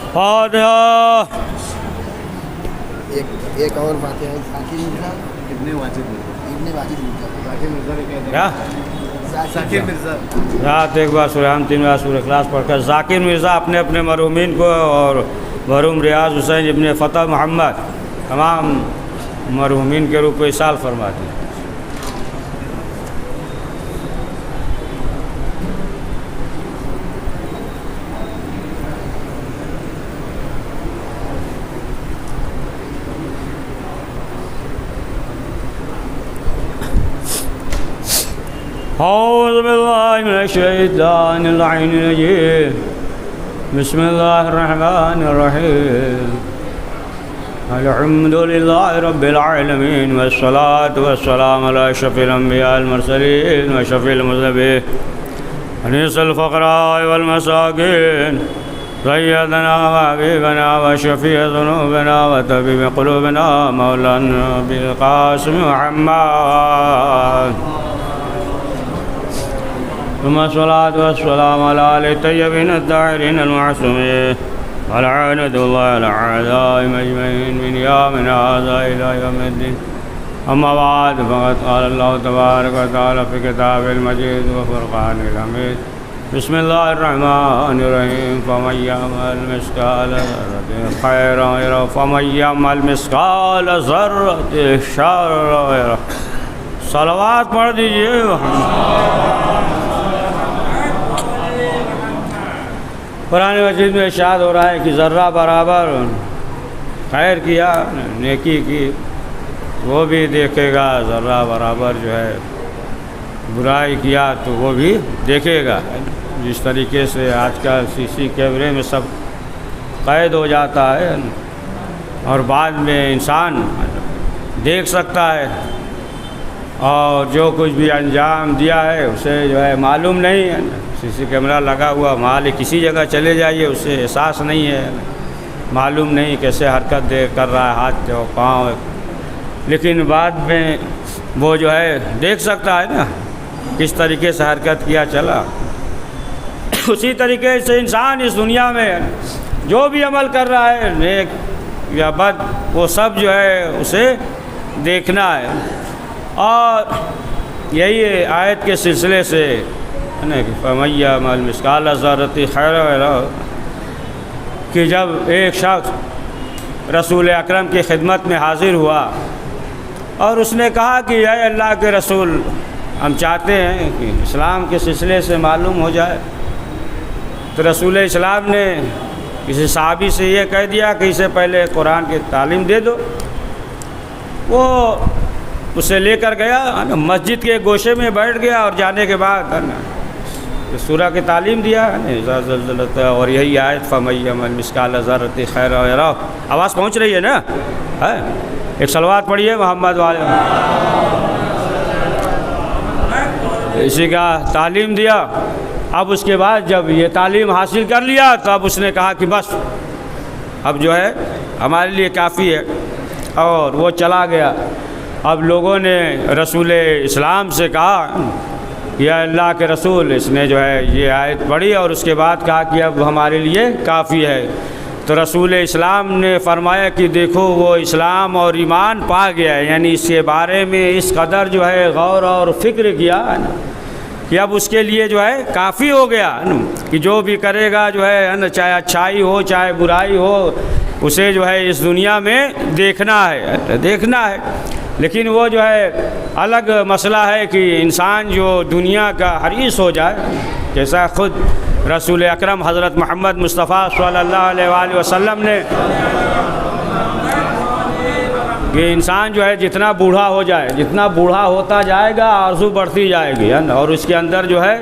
फातिहा। एक और बात है, जाकिर मिर्ज़ा इब्ने वाजिद मिर्ज़ा, इब्ने वाजिद मिर्ज़ा, जाकिर मिर्ज़ा ने क्या क्या जाकिर मिर्ज़ा रात एक बार सूरह हम 3 बार सूरह इखलास पढ़कर जाकिर मिर्ज़ा अपने अपने मरहूमीन को और मरहूम रियाज हुसैन इब्ने फ़तह मोहम्मद तमाम मरहूमीन के रूप को इसाल फरमाते हैं। औज़ु बिल्लाहि मिनश शैतानिर रजीम। बिस्मिल्लाहिर रहमानिर रहीम। अल्हम्दुलिल्लाहि रब्बिल आलमीन वस्सलातु वस्सलामु अला अशरफिल अंबिया वल मुरसलीन व शफील मुज़नबीन अनीसल फ़क़राए वल मसाकीन सय्यदना व हबीबना व शफ़ी ज़ुनूबिना व तबीब क़ुलूबिना मौलाना अबुल क़ासिम मुहम्मद वस्सलातु वस्सलामु अला आलिहि तय्यबीन अत्ताहिरीन अल-मासूमीन व लअनतुल्लाहि अला अअदाइहिम अजमईन मिन यौमिना हाज़ा इला यौमिद्दीन। अम्मा बाद फ़क़द क़ाल अल्लाहु तबारक व तआला फ़ी किताबिल मजीद व फ़ुरक़ानिल हमीद। बिस्मिल्लाहिर रहमानिर रहीम। फ़मन यअमल मिस्क़ाल ज़र्रतिन ख़ैरन यरह वमन यअमल मिस्क़ाल ज़र्रतिन शर्रन यरह। सलावत पढ़ दीजिए। कुरान मजीद में इरशाद हो रहा है कि ज़र्रा बराबर खैर किया, नेकी की, वो भी देखेगा। ज़र्रा बराबर जो है बुराई किया तो वो भी देखेगा। जिस तरीके से आजकल सीसी कैमरे में सब कैद हो जाता है और बाद में इंसान देख सकता है और जो कुछ भी अंजाम दिया है उसे जो है मालूम नहीं है। सीसी कैमरा लगा हुआ माल किसी जगह चले जाइए उसे एहसास नहीं है, मालूम नहीं कैसे हरकत कर रहा है, हाथ और पाँव, लेकिन बाद में वो जो है देख सकता है ना किस तरीके से हरकत किया चला। उसी तरीके से इंसान इस दुनिया में जो भी अमल कर रहा है नेक या बद, वो सब जो है उसे देखना है। और यही आयत के सिलसिले से है ना कि फ़मन यअमल मिस्क़ाल ज़र्रतिन खैरन यरह, कि जब एक शख्स रसूल अकरम की खिदमत में हाज़िर हुआ और उसने कहा कि या अल्लाह के रसूल, हम चाहते हैं कि इस्लाम के सिलसिले से मालूम हो जाए। तो रसूल इस्लाम ने किसी सहाबी से ये कह दिया कि इसे पहले कुरान की तालीम दे दो। वो उसे लेकर गया मस्जिद के गोशे में बैठ गया और जाने के बाद है ना सूरह की तालीम दिया है। और यही आयत फ़मन यअमल मिस्क़ाल ज़र्रतिन खैरन यरह। आवाज़ पहुँच रही है ना? है, एक सलवात पढ़िए मोहम्मद वाले। इसी का तालीम दिया। अब उसके बाद जब ये तालीम हासिल कर लिया तो अब उसने कहा कि बस अब जो है हमारे लिए काफ़ी है, और वो चला गया। अब लोगों ने रसूल इस्लाम से कहा या अल्लाह के रसूल, इसने जो है ये आयत पढ़ी और उसके बाद कहा कि अब हमारे लिए काफ़ी है। तो रसूल इस्लाम ने फरमाया कि देखो वो इस्लाम और ईमान पा गया है, यानी इसके बारे में इस कदर जो है गौर और फिक्र किया ना कि अब उसके लिए जो है काफ़ी हो गया कि जो भी करेगा जो है ना, चाहे अच्छाई हो चाहे बुराई हो, उसे जो है इस दुनिया में देखना है। लेकिन वो जो है अलग मसला है कि इंसान जो दुनिया का हरीस हो जाए, जैसा ख़ुद रसूल अकरम हज़रत मोहम्मद मुस्तफ़ा सल्लल्लाहु अलैहि वसल्लम ने कि इंसान जो है जितना बूढ़ा हो जाए, जितना बूढ़ा होता जाएगा आरज़ू बढ़ती जाएगी है ना, और उसके अंदर जो है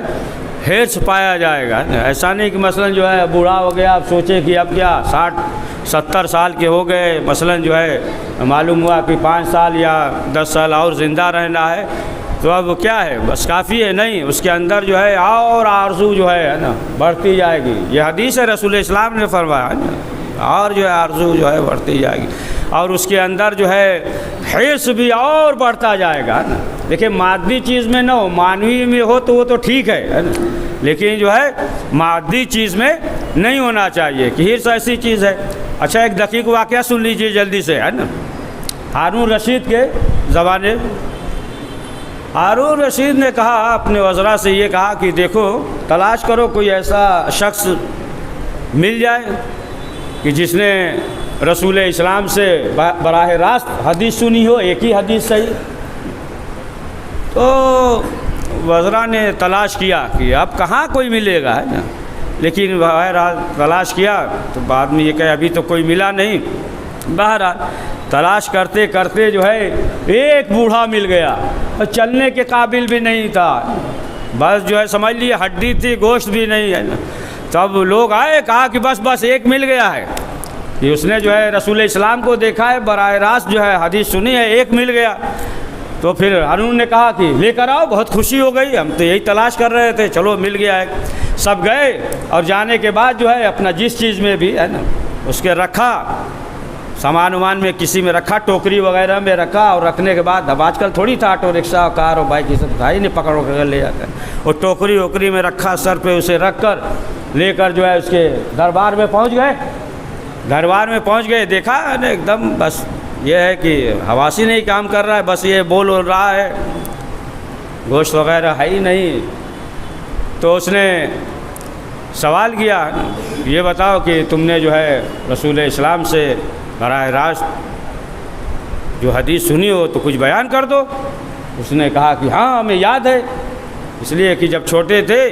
हिर्स पाया जाएगा। ऐसा नहीं कि मसलन जो है बूढ़ा हो गया आप सोचे कि अब क्या 60-70 साल के हो गए, मसलन जो है मालूम हुआ कि 5 साल या 10 साल और ज़िंदा रहना है तो अब क्या है बस काफ़ी है, नहीं, उसके अंदर जो है और आरज़ू जो है ना बढ़ती जाएगी। यह हदीस है रसूल इस्लाम ने फरमाया है ना, और जो है आरज़ू जो है बढ़ती जाएगी और उसके अंदर जो है हिर्स भी और बढ़ता जाएगा ना। देखिए मादी चीज़ में ना हो, मानवीय में हो तो वो तो ठीक है ना, लेकिन जो है मादी चीज़ में नहीं होना चाहिए कि हिर्स ऐसी चीज़ है। अच्छा, एक दकीक वाक़या सुन लीजिए जल्दी से, है ना। हारून रशीद के ज़माने, हारून रशीद ने कहा अपने वज़रा से, ये कहा कि देखो तलाश करो कोई ऐसा शख्स मिल जाए कि जिसने रसूल इस्लाम से बराह रास्त हदीस सुनी हो, एक ही हदीस सही। तो वज़रा ने तलाश किया कि अब कहाँ कोई मिलेगा, है ना। लेकिन बहरहाल तलाश किया तो बाद में ये कहे अभी तो कोई मिला नहीं। बहरहाल तलाश करते करते जो है एक बूढ़ा मिल गया और चलने के काबिल भी नहीं था, बस जो है समझ लिए हड्डी थी, गोश्त भी नहीं, है ना। तब लोग आए, कहा कि बस एक मिल गया है कि उसने जो है रसूल इस्लाम को देखा है, बराह रास्त जो है हदीस सुनी है, एक मिल गया। तो फिर हारून ने कहा कि लेकर आओ, बहुत खुशी हो गई, हम तो यही तलाश कर रहे थे, चलो मिल गया है। सब गए और जाने के बाद जो है अपना जिस चीज़ में भी, है ना, उसके रखा, सामान वामान में किसी में रखा, टोकरी वगैरह में रखा, और रखने के बाद अब आजकल थोड़ी था ऑटो रिक्शा और कार और बाइक, ये सब था ही नहीं, पकड़ कर ले जाते हैं। और टोकरी वोकरी में रखा, सर पे उसे रख कर लेकर जो है उसके दरबार में पहुंच गए। दरबार में पहुंच गए, देखा एकदम बस ये है कि हवासी नहीं काम कर रहा है, बस ये बोल रहा है, गोश्त वगैरह है ही नहीं। तो उसने सवाल किया, ये बताओ कि तुमने जो है रसूल इस्लाम से बराह रास्त जो हदीस सुनी हो तो कुछ बयान कर दो। उसने कहा कि हाँ हमें याद है, इसलिए कि जब छोटे थे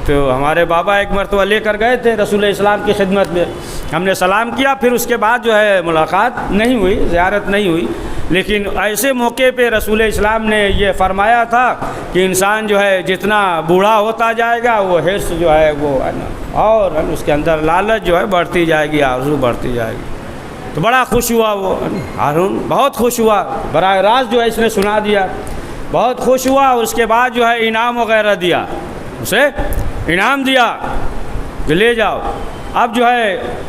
तो हमारे बाबा एक मरतबा लेकर गए थे रसूल इस्लाम की खिदमत में, हमने सलाम किया, फिर उसके बाद जो है मुलाकात नहीं हुई, ज़ियारत नहीं हुई। लेकिन ऐसे मौके पे रसूल इस्लाम ने ये फरमाया था कि इंसान जो है जितना बूढ़ा होता जाएगा वो हिर्स जो है वो, है ना, और उसके अंदर लालच जो है बढ़ती जाएगी, आरज़ू बढ़ती जाएगी। तो बड़ा खुश हुआ वो हारून, बहुत खुश हुआ, बराह रास्त जो है इसने सुना दिया, बहुत खुश हुआ। उसके बाद जो है इनाम वगैरह दिया, उसे इनाम दिया कि ले जाओ। अब जो है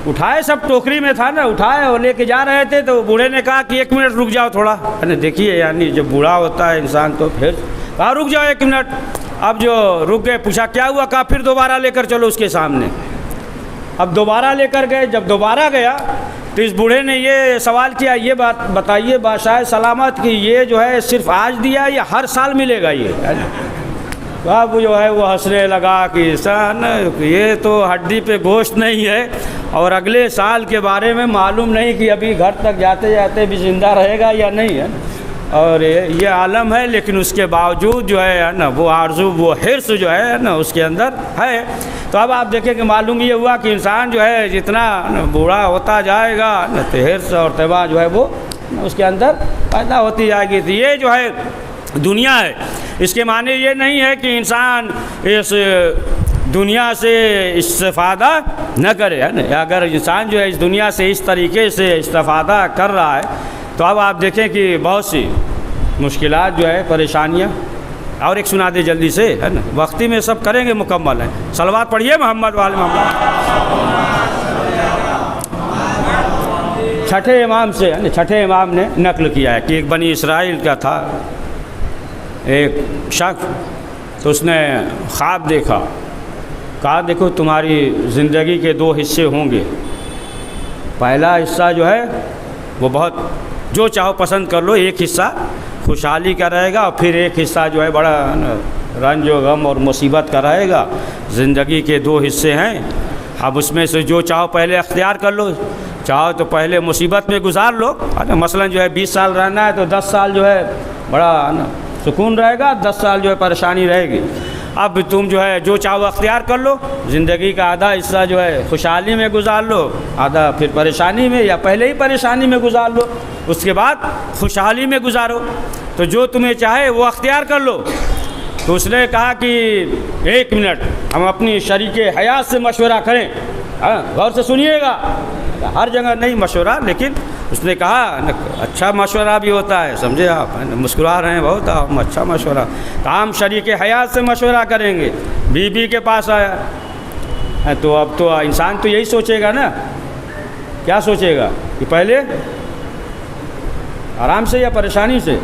उठाए, सब टोकरी में था ना, उठाए और लेके जा रहे थे तो बूढ़े ने कहा कि 1 मिनट रुक जाओ थोड़ा, है ना। देखिए यानी जब बूढ़ा होता है इंसान तो फिर कहा रुक जाओ 1 मिनट। अब जो रुक गए, पूछा क्या हुआ, कहा फिर दोबारा लेकर चलो उसके सामने। अब दोबारा लेकर गए, जब दोबारा गया तो इस बूढ़े ने ये सवाल किया, ये बात बताइए बादशाह सलामत कि ये जो है सिर्फ आज दिया या हर साल मिलेगा ये, है ना। तो अब जो है वो हंसने लगा कि सन ये तो हड्डी पे गोश्त नहीं है और अगले साल के बारे में मालूम नहीं कि अभी घर तक जाते जाते भी ज़िंदा रहेगा या नहीं, है। और ये आलम है, लेकिन उसके बावजूद जो है ना वो आरज़ू, वो हिर्स जो है ना उसके अंदर है। तो अब आप देखें कि मालूम ये हुआ कि इंसान जो है जितना बूढ़ा होता जाएगा ना तो हिर्स और तबा जो है वो उसके अंदर पैदा होती जाएगी। तो ये जो है दुनिया है, इसके माने ये नहीं है कि इंसान इस दुनिया से इस्तेफ़ादा न करे, है ना। अगर इंसान जो है इस दुनिया से इस तरीके से इस्तेफ़ादा कर रहा है तो अब आप देखें कि बहुत सी मुश्किलात जो है, परेशानियाँ। और एक सुना दे जल्दी से, है ना, वक्ती में सब करेंगे मुकम्मल है। सलवात पढ़िए मोहम्मद वाले मोहम्मद। छठे इमाम से, है ना, छठे इमाम ने नकल किया है कि एक बनी इसराइल का था एक शख्स, तो उसने ख्वाब देखा, कहा देखो तुम्हारी ज़िंदगी के 2 हिस्से होंगे। पहला हिस्सा जो है वो बहुत जो चाहो पसंद कर लो, एक हिस्सा खुशहाली का रहेगा और फिर एक हिस्सा जो है बड़ा रंज और गम और मुसीबत का रहेगा। ज़िंदगी के 2 हिस्से हैं, अब उसमें से जो चाहो पहले अख्तियार कर लो। चाहो तो पहले मुसीबत में गुजार लो, मसलन जो है 20 साल रहना है तो 10 साल जो है बड़ा सुकून रहेगा, 10 साल जो है परेशानी रहेगी। अब तुम जो है जो चाहो अख्तियार कर लो, ज़िंदगी का आधा हिस्सा जो है खुशहाली में गुजार लो, आधा फिर परेशानी में, या पहले ही परेशानी में गुजार लो उसके बाद खुशहाली में गुजारो। तो जो तुम्हें चाहे वो अख्तियार कर लो। तो उसने कहा कि 1 मिनट हम अपनी शरीके हयात से मशवरा करें, हाँ गौर से सुनिएगा, हर जगह नहीं मशवरा, लेकिन उसने कहा अच्छा मशवरा भी होता है, समझे आप, मुस्कुरा रहे हैं बहुत, हम अच्छा मशवरा, हम शरीके हयात से मशवरा करेंगे। बीबी के पास आया तो अब तो इंसान तो यही सोचेगा ना, क्या सोचेगा कि पहले आराम से या परेशानी से,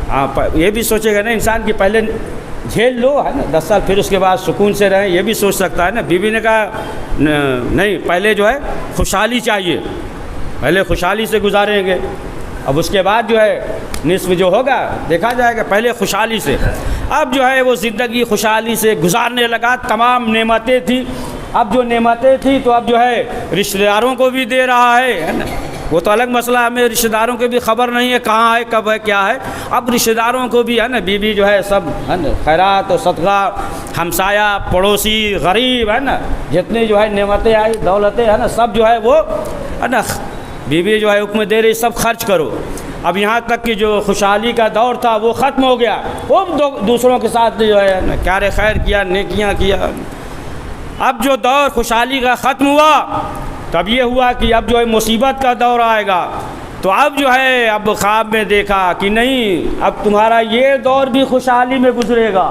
हाँ ये भी सोचेगा ना इंसान कि पहले झेल लो, है ना, 10 साल, फिर उसके बाद सुकून से रहें, ये भी सोच सकता है ना। बीवी ने कहा नहीं, पहले जो है खुशहाली चाहिए, पहले खुशहाली से गुजारेंगे, अब उसके बाद जो है निस्फ जो होगा देखा जाएगा, पहले खुशहाली से। अब जो है वो ज़िंदगी खुशहाली से गुजारने लगा, तमाम नेमतें थी, अब जो नेमतें थी तो अब जो है रिश्तेदारों को भी दे रहा है ना। वो तो अलग मसला, हमें रिश्तेदारों की भी खबर नहीं है कहाँ है, कब है, क्या है। अब रिश्तेदारों को भी, है ना, बीवी जो है सब, है ना, खैरात और सदका, हमसाया, पड़ोसी, गरीब, है ना, जितनी जो है नेमतें आई, दौलतें, है ना, सब जो है वो, है ना, बीवी जो है हुक्म दे रही सब खर्च करो। अब यहाँ तक कि जो खुशहाली का दौर था वो ख़त्म हो गया, वो दूसरों के साथ जो है ना क्यारे खैर किया, नेकियाँ किया। अब जो दौर खुशहाली का ख़त्म हुआ, तब ये हुआ कि अब जो है मुसीबत का दौर आएगा। तो अब जो है अब ख्वाब में देखा कि नहीं, अब तुम्हारा ये दौर भी खुशहाली में गुजरेगा।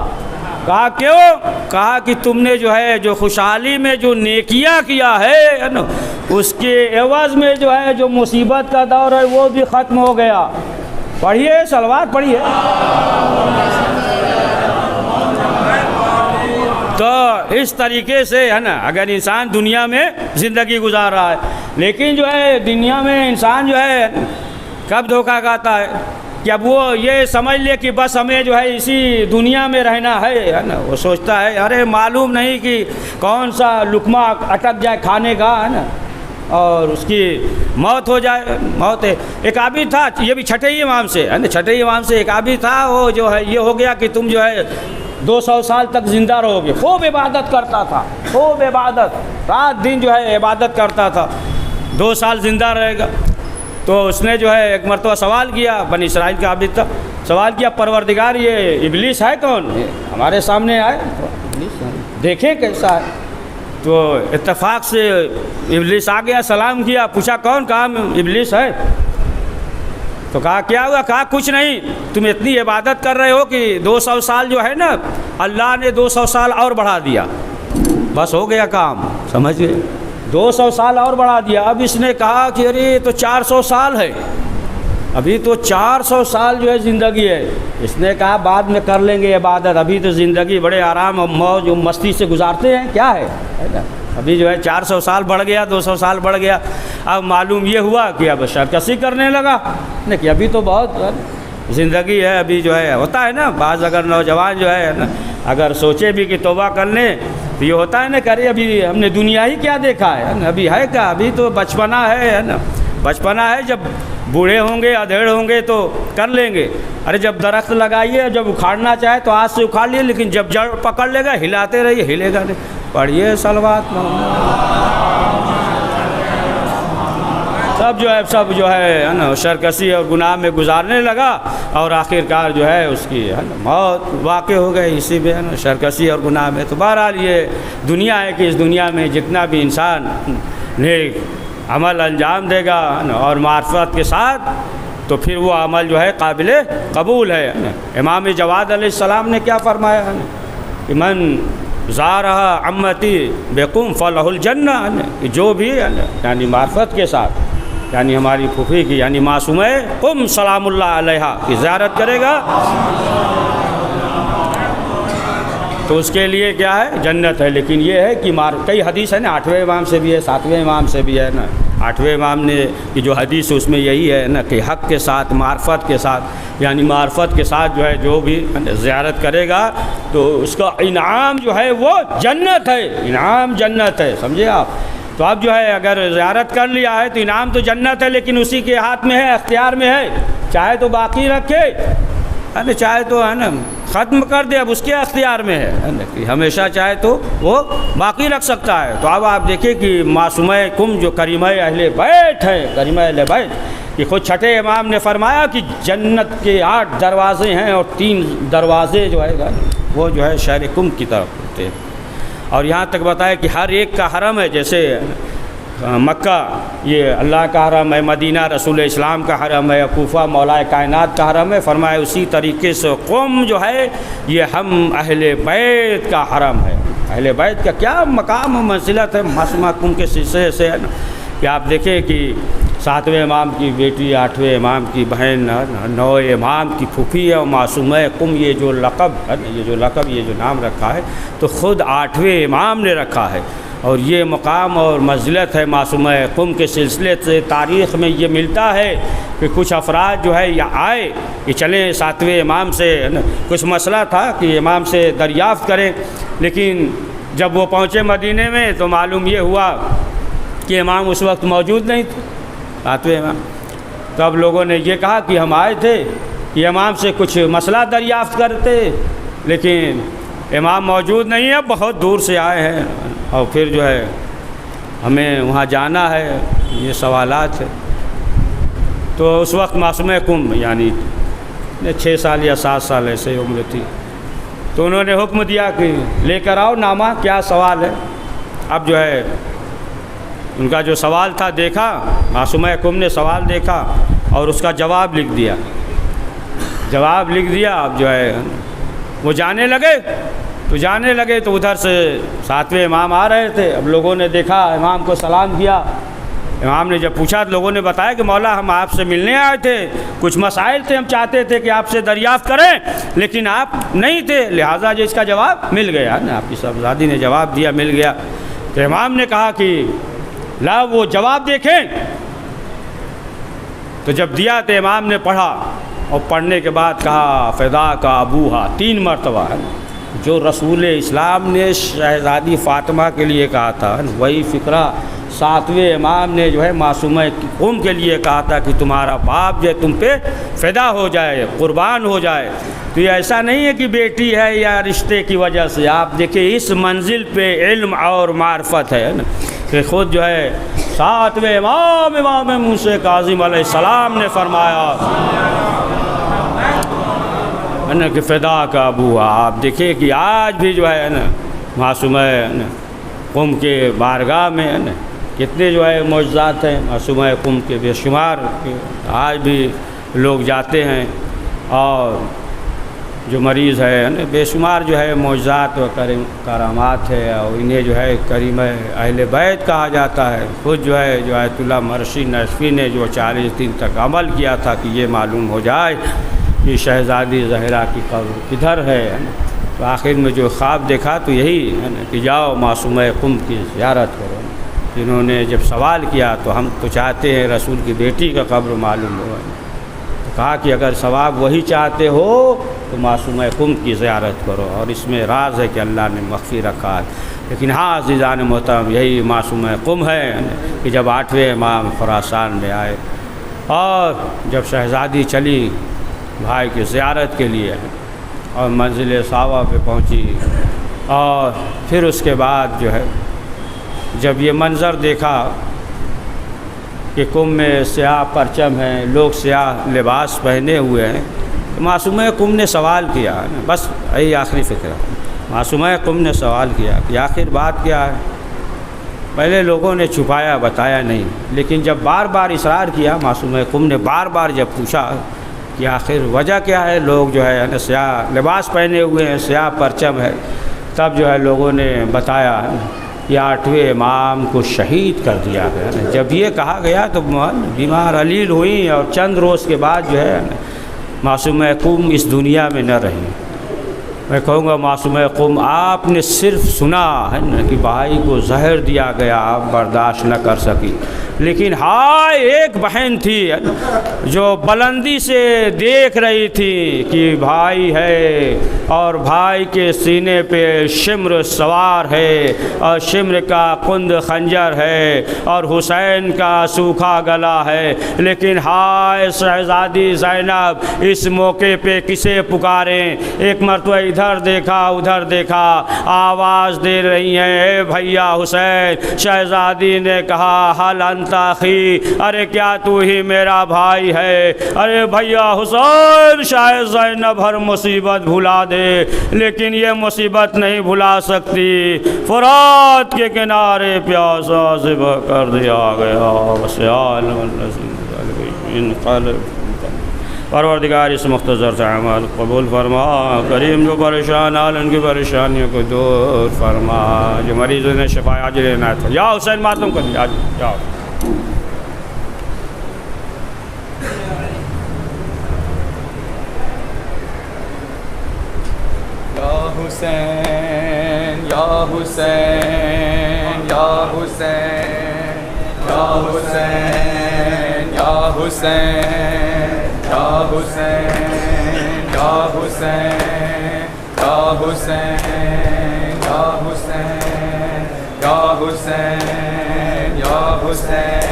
कहा क्यों? कहा कि तुमने जो है जो खुशहाली में जो नेकियां किया है ना, उसके एवज़ में जो है जो मुसीबत का दौर है वो भी ख़त्म हो गया। पढ़िए, सलवात पढ़िए। तो इस तरीके से, है ना, अगर इंसान दुनिया में ज़िंदगी गुजार रहा है, लेकिन जो है दुनिया में इंसान जो है कब धोखा खाता है कि अब वो ये समझ ले कि बस हमें जो है इसी दुनिया में रहना है ना। वो सोचता है अरे मालूम नहीं कि कौन सा लुकमा अटक जाए खाने का, है ना, और उसकी मौत हो जाए। मौत है। एक आबिद था, ये भी छठे इमाम से, है ना, छठे इमाम से एक आबिद था, वो जो है ये हो गया कि तुम जो है 200 साल तक ज़िंदा रहोगे। खूब इबादत करता था, खूब इबादत, रात दिन जो है इबादत करता था, 2 साल ज़िंदा रहेगा। तो उसने जो है एक मरतबा सवाल किया, बनी इसराइल का आबिद था, सवाल किया परवरदिगार ये इब्लीस है कौन? हमारे सामने आए, देखें कैसा है। तो इत्तेफाक से इब्लीस आ गया, सलाम किया, पूछा कौन? कहा इब्लीस है। तो कहा क्या हुआ? कहा कुछ नहीं, तुम इतनी इबादत कर रहे हो कि 200 साल जो है ना, अल्लाह ने 200 साल और बढ़ा दिया, बस हो गया काम, समझ गए, 200 साल और बढ़ा दिया। अब इसने कहा कि अरे तो 400 साल है, अभी तो 400 साल जो है ज़िंदगी है। इसने कहा बाद में कर लेंगे इबादत, अभी तो ज़िंदगी बड़े आराम और मौज और मस्ती से गुजारते हैं, क्या है ना। अभी जो है 400 साल बढ़ गया, 200 साल बढ़ गया। अब मालूम ये हुआ कि अब सरकशी करने लगा न कि अभी तो बहुत ज़िंदगी है, अभी जो है होता है ना, बाज़ अगर नौजवान जो है ना अगर सोचे भी कि तौबा कर लें तो ये होता है ना, करे अभी हमने दुनिया ही क्या देखा है ना, अभी है क्या, अभी तो बचपना है ना, बचपना है, जब बूढ़े होंगे अधेड़ होंगे तो कर लेंगे। अरे जब दरख्त लगाइए, जब उखाड़ना चाहे तो आज से उखाड़ लिए, लेकिन जब जड़ पकड़ लेगा हिलाते रहिए, हिलेगा नहीं। पढ़िए सलवात। सब जो है ना सरकशी और गुनाह में गुजारने लगा, और आखिरकार जो है उसकी, है ना, मौत वाक़ हो गई इसी में, है ना, सरकशी और गुनाह में। तो बहरहाल ये दुनिया है कि इस दुनिया में जितना भी इंसान नेक अमल अंजाम देगा, है ना, और मार्फत के साथ, तो फिर वो अमल जो है काबिल कबूल है ना। इमाम जवाद अलैहिस्सलाम ने क्या फरमाया है ना कि मन ज़ारहा अम्मती बेकुम फलहुल जन्ना, कि जो भी है ना यानी मार्फत के साथ, यानी हमारी फूफी की यानी मासूम कुम सलामुल्लाह अलैहा की ज़ियारत करेगा तो उसके लिए क्या है? जन्नत है। लेकिन ये है कि कई हदीस है ना, 8वें इमाम से भी है, 7वें इमाम से भी है ना। 8वें इमाम ने की जो हदीस है उसमें यही है ना कि हक़ के साथ, मार्फत के साथ, यानी मार्फत के साथ जो है जो भी ज़ियारत करेगा तो उसका इनाम जो है वो जन्नत है, इनाम जन्नत है, समझे आप। तो अब जो है अगर ज़ियारत कर लिया है तो इनाम तो जन्नत है, लेकिन उसी के हाथ में है, अख्तियार में है, चाहे तो बाकी रखे, है ना, चाहे तो है ना ख़त्म कर दे, अब उसके अख्तियार में है ना, कि हमेशा चाहे तो वो बाकी रख सकता है। तो अब आप देखिए कि मासूम कुम जो करीम अहले बैत है, करीम अहले बैत, कि खुद छठे इमाम ने फरमाया कि जन्नत के 8 दरवाज़े हैं और 3 दरवाज़े जो है वो जो है शहर कुम की तरफ होते हैं। और यहाँ तक बताया कि हर एक का हरम है, जैसे मक्का ये अल्लाह का हरम है, मदीना रसूल इस्लाम का हरम है, कूफा मौलाए कायनात का हरम है। फरमाया उसी तरीके से कौम जो है ये हम अहले बैत का हरम है। अहले बैत का क्या मकाम मंजिलत है मासूमा कुम के शीशे से, है ना, कि आप देखें कि 7वें इमाम की बेटी, 8वें इमाम की बहन, 9वें इमाम की फूफी है मासूम कुम। ये जो लक़ब है, ये जो नाम रखा है तो ख़ुद 8वें इमाम ने रखा है। और ये मकाम और मंज़िलत है मासूम कुम के सिलसिले से तारीख़ में ये मिलता है कि कुछ अफराद जो है यहाँ आए कि चलें 7वें इमाम से, है ना, कुछ मसला था कि इमाम से दरियाफ़्त करें। लेकिन जब वो पहुँचे मदीने में तो मालूम ये हुआ कि इमाम उस वक्त मौजूद नहीं थे, 7वें इमाम। तब लोगों ने ये कहा कि हम आए थे कि इमाम से कुछ मसला दरियाफ़्त करते, लेकिन इमाम मौजूद नहीं है, बहुत दूर से आए हैं और फिर जो है हमें वहाँ जाना है, ये सवालात है। तो उस वक्त मासूम कुम यानी 6 साल या 7 साल ऐसे उम्र थी। तो उन्होंने हुक्म दिया कि लेकर आओ नामा, क्या सवाल है। अब जो है उनका जो सवाल था देखा, मासूम कुम ने सवाल देखा और उसका जवाब लिख दिया। अब जो है वो जाने लगे तो उधर से 7वें इमाम आ रहे थे। अब लोगों ने देखा, इमाम को सलाम किया। इमाम ने जब पूछा तो लोगों ने बताया कि मौला हम आपसे मिलने आए थे, कुछ मसाइल थे, हम चाहते थे कि आपसे दरियाफ़्त करें लेकिन आप नहीं थे, लिहाजा जो इसका जवाब मिल गया ना, आपकी साहबजादी ने जवाब दिया, मिल गया। तो इमाम ने कहा कि ला वो जवाब देखें। तो जब दिया तो इमाम ने पढ़ा और पढ़ने के बाद कहा फ़िदा का अबूहा 3 मरतबा, है जो रसूल इस्लाम ने शहज़ादी फ़ातिमा के लिए कहा था, वही फ़िक्रा 7वें इमाम ने जो है मासूम कुम के लिए कहा था कि तुम्हारा बाप जो तुम पे फ़िदा हो जाए, क़ुरबान हो जाए। तो ये ऐसा नहीं है कि बेटी है या रिश्ते की वजह से। आप देखिए इस मंजिल पे इल्म और मार्फत है ना, कि ख़ुद जो है 7वें इमाम मूसा काज़िम अलैहिस्सलाम ने फरमाया है ना कि फ़िदा का अबूहा। आप देखिए कि आज भी जो है ना मासूम कुम के बारगाह में है ना कितने जो है मौजज़ात हैं मासूम कुम के बेशुमार। आज भी लोग जाते हैं और जो मरीज़ है ना बेशुमार जो है मौजज़ात व करामात है और इन्हें जो है करीम अहले बैत कहा जाता है। खुद जो है जो आयतुल्लाह मर्शी नशफ़ी ने जो 40 दिन तक अमल किया था कि ये मालूम हो जाए कि शहज़ादी ज़हरा की कब्र किधर है ना। तो आखिर में जो ख्वाब देखा तो यही है ना कि जाओ मासूम कुम की ज़ियारत करो। इन्होंने जब सवाल किया तो हम तो चाहते हैं रसूल की बेटी का कब्र मालूम हो। तो कहा कि अगर सवाब वही चाहते हो तो मासूम कुम की ज़ियारत करो, और इसमें राज है कि अल्लाह ने मख्फी रखा है। लेकिन हाँ अज़ीज़ान मोहतरम, यही मासूम कुम है कि जब 8वें इमाम खुरासान में आए और जब शहज़ादी चली भाई की ज़ियारत के लिए और मंजिल सावा पे पहुंची, और फिर उसके बाद जो है जब ये मंज़र देखा कि कुम में स्याह परचम है, लोग स्याह लिबास पहने हुए हैं, तो मासूम कुम ने सवाल किया, बस यही आखिरी फ़िक्र। मासूम कुम ने सवाल किया कि आखिर बात क्या है। पहले लोगों ने छुपाया, बताया नहीं, लेकिन जब बार बार इसरार किया, मासूम कुम ने बार बार जब पूछा कि आखिर वजह क्या है, लोग जो है ना स्याह लिबास पहने हुए हैं, स्याह परचम है, तब जो है लोगों ने बताया कि 8वें इमाम को शहीद कर दिया गया। जब ये कहा गया तो बीमार अलील हुई और चंद रोज़ के बाद जो है मासूम कुम इस दुनिया में न रही। मैं कहूँगा मासूम कुम, आपने सिर्फ सुना है ना कि भाई को जहर दिया गया, आप बर्दाश्त न कर सकी, लेकिन हाँ एक बहन थी जो बुलंदी से देख रही थी कि भाई है और भाई के सीने पे शिम्र सवार है और शिम्र का कुंद खंजर है और हुसैन का सूखा गला है, लेकिन हाय शहज़ादी ज़ैनब इस मौके पे किसे पुकारें। एक मरतबा इधर देखा उधर देखा, आवाज़ दे रही हैं ए भैया हुसैन। शहज़ादी ने कहा हल अंताखी, अरे क्या तू ही मेरा भाई है। अरे भैया हुसैन शायद ज़ैनब हर मुसीबत भुला दे, लेकिन ये मुसीबत नहीं भुला सकती। फुरात के किनारे प्यासा ज़िबा कर दिया गया। परवरदिगार इस मुख्तसर से अमल कबूल फरमा, करीम जो परेशान हाल उनकी परेशानियों को दूर फरमा, जो मरीज़ों ने शिफा आज लेना था। या हुसैन मातम कर दिया, जाओ। हुसैन या हुसैन या हुसैन या हुसैन या हुसैन या हुसैन या हुसैन या हुसैन या हुसैन या हुसैन या हुसैन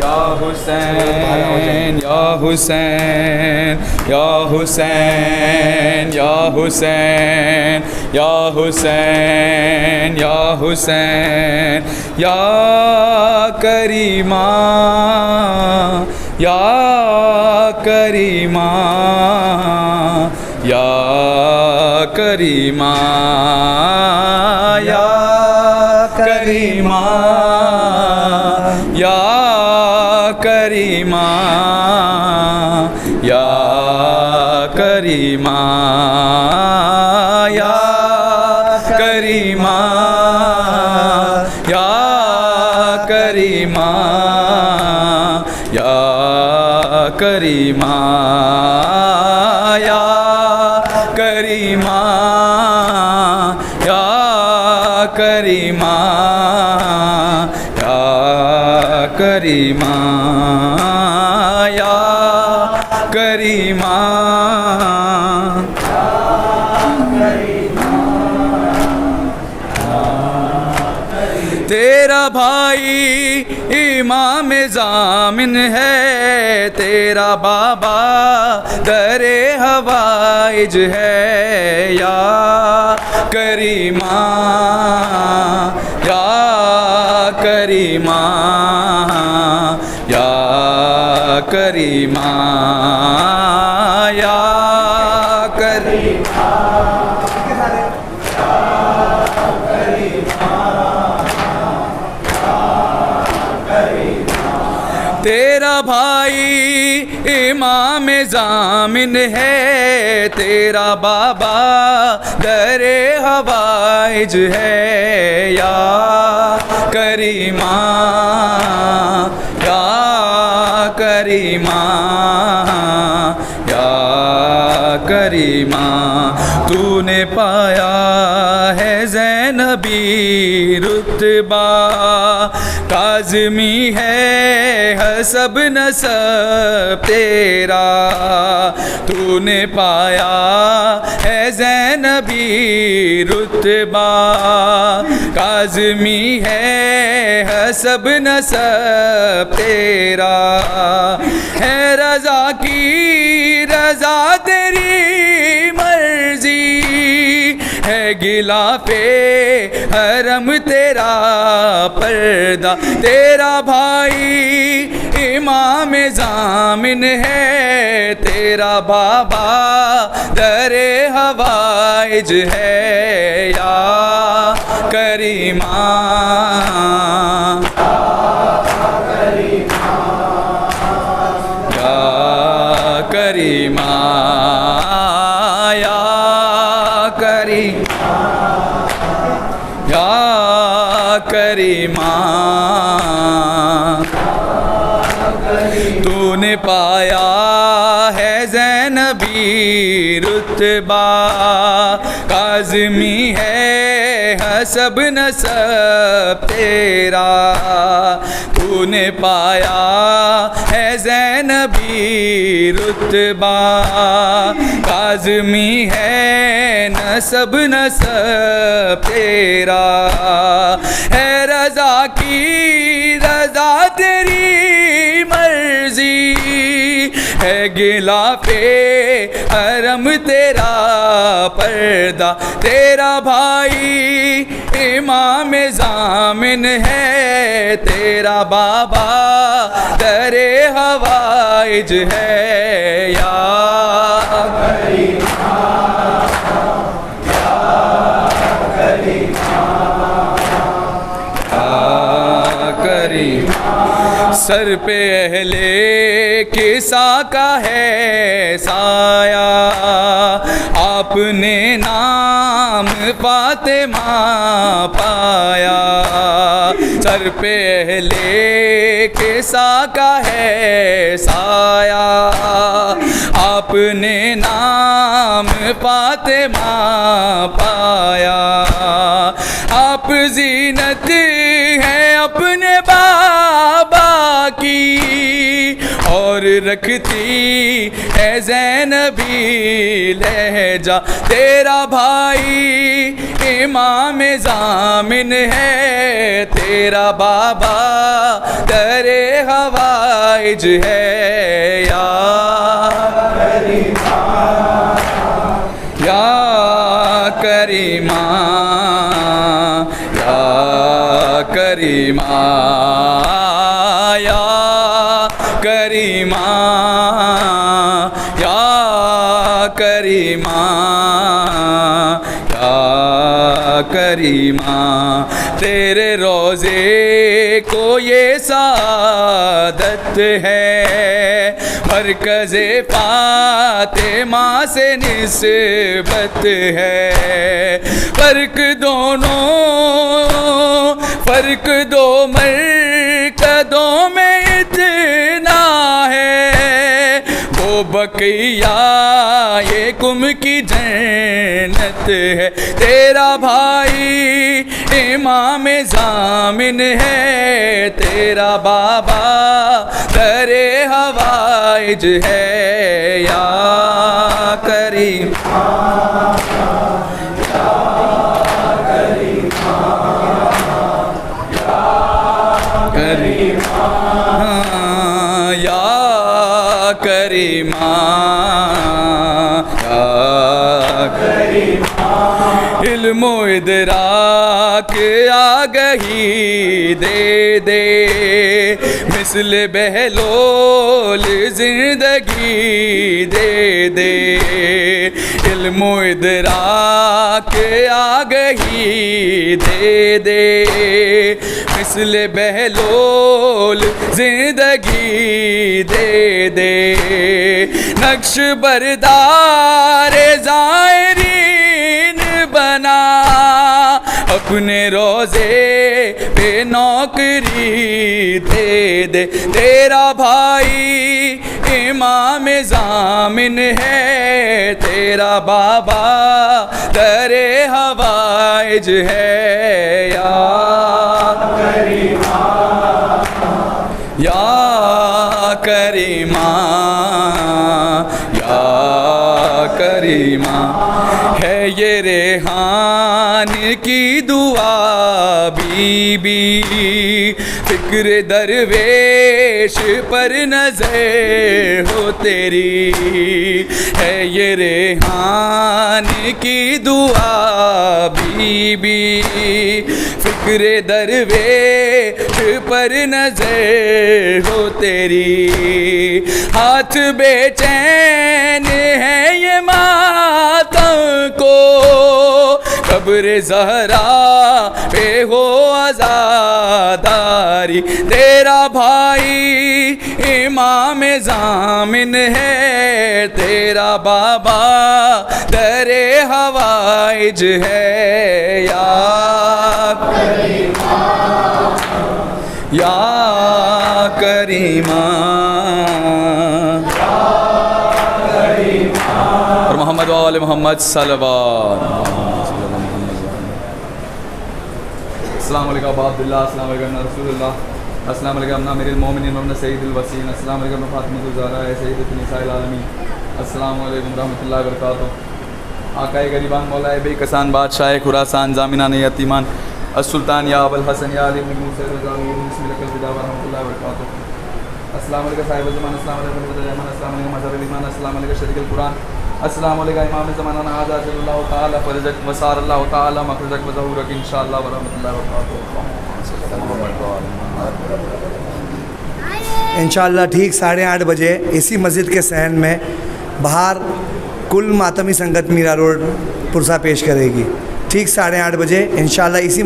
या हुसैन या हुसैन या हुसैन या हुसैन या हुसैन या हुसैन या करीमा या करीमा या करीमा या करीमा या करीमा या करीमा या करीमा या करीमा या करीमा या करीमा या करीमा या करीमा या करीमा तेरा भाई इमाम ज़ामिन है, तेरा बाबा दरे हवाइज है या करीमा या करीमा या करीमा या करीमा तेरा भाई इमाम ज़ामिन है, तेरा बाबा दरे हवाइज है या करीमा या करीमा या करीमा तूने पाया है ज़ैनबी रुतबा, काज़मी है हसब नसब तेरा, तूने पाया है ज़ैनबी रुतबा, काज़मी है हसब नसब तेरा, है रज़ा की रज़ा तेरी मर्ज़ी, है गिलाफे हरम तेरा पर्दा, तेरा भाई इमाम ज़ामिन है, तेरा बाबा दरे हवाइज है या करीमा या करीमा या करीमा या करीमा तूने पाया है ज़ैनबी रुतबा, काज़मी है हसब नसब तेरा, तूने पाया है ज़ैनबी रुतबा, काज़मी है नसब नसब तेरा, है रज़ा की रज़ा तेरी मर्ज़ी, है गिलाफे हरम तेरा पर्दा, तेरा भाई इमाम ज़ामिन है, तेरा बाबा दरे हवाइज है या करीमा या करीमा सर पे अहले किसा का है साया, आपने नाम फातिमा पाया, सर पे अहले किसा का है साया, आपने नाम फातिमा पाया। आप ज़ीनत है अपने बाबा की और रखती है ज़ैनबी लहजा। तेरा भाई इमाम ज़ामिन है, तेरा बाबा दरे हवाइज है। या करीमा, या करीमा, या करीमा, या करीमा, या करीमा, या करीमा। तेरे रोज़े को ये सादत है, मरकज़े फातिमा से निस्बत है। फ़र्क दो मरकज़ों में इतना है, वो बकिया ये कुम की जन्नत है। तेरा भाई इमाम ज़ामिन है, तेरा बाबा दरे हवाइज है। या करीमा, करीमा, या करीमा, या करीमा। इल्मो इदराक आगही दे दे, मिसल बहलोल जिंदगी दे दे। इल्मो इदराक आगही दे दे, मिसल बहलोल जिंदगी दे दे। नक्श बरदार ज़ायरीन बना, अपने रोज़े पे नौकरी दे दे। तेरा भाई इमाम ज़ामिन है, तेरा बाबा दरे हवाइज है। या करीमा, या करीमा, या करीमा। है ये रेहान की दुआ बीबी, फिक्र दरवेश पर नज़र हो तेरी। है ये रेहान की दुआ बीबी, फिक्र दरवेश पर नज़र हो तेरी। हाथ बेचैन है ये मातम को, कब्र ज़हरा पे हो आज़ादारी। तेरा भाई इमाम ज़ामिन है, तेरा बाबा दरे हवाइज है। या करीमा, या करीमा, और मोहम्मद वाले मोहम्मद सल्लल्लाहु। अस्सलाम वालेकुम अब्दुल्लाह, अस्सलाम वालेकुम रसूलुल्लाह, अस्सलाम वालेकुम अमीरुल मोमिनीन व सय्यिदुल वसीन, अस्सलाम वालेकुम फातिमतुज़ ज़हरा सय्यदतुन निसाइल आलमीन, अस्सलाम वालेकुम रहमतुल्लाहि व बरकातुहू। आकाए गरीबान मौलाए बेकसान बादशाह खुरासान ज़ामिनान यतीमान अस्सुल्तान या अबुल हसन या अली इब्न मूसा रज़ावी बिस्मिल्लाह बिदा व रहमतुल्लाहि व बरकातुहू। अस्सलाम वालेकुम साहिब ज़मान, अस्सलाम वालेकुम रहमान, अस्सलाम वालेकुम मज़हब ईमान, अस्सलाम वालेकुम शरीकुल कुरान, अस्सलाम वालेकुम इमाम ज़माना आज़ा अल्लाह ताला फरजक व सार अल्लाह ताला मखरजक व ज़हूरक इंशाअल्लाह व रहमतुल्लाहि व बरकातुहू। इंशाअल्लाह ठीक 8:30 बजे इसी मस्जिद के सहन में बाहर कुल मातमी संगत मीरा रोड पुरसा पेश करेगी। ठीक 8:30 बजे इंशाअल्लाह इसी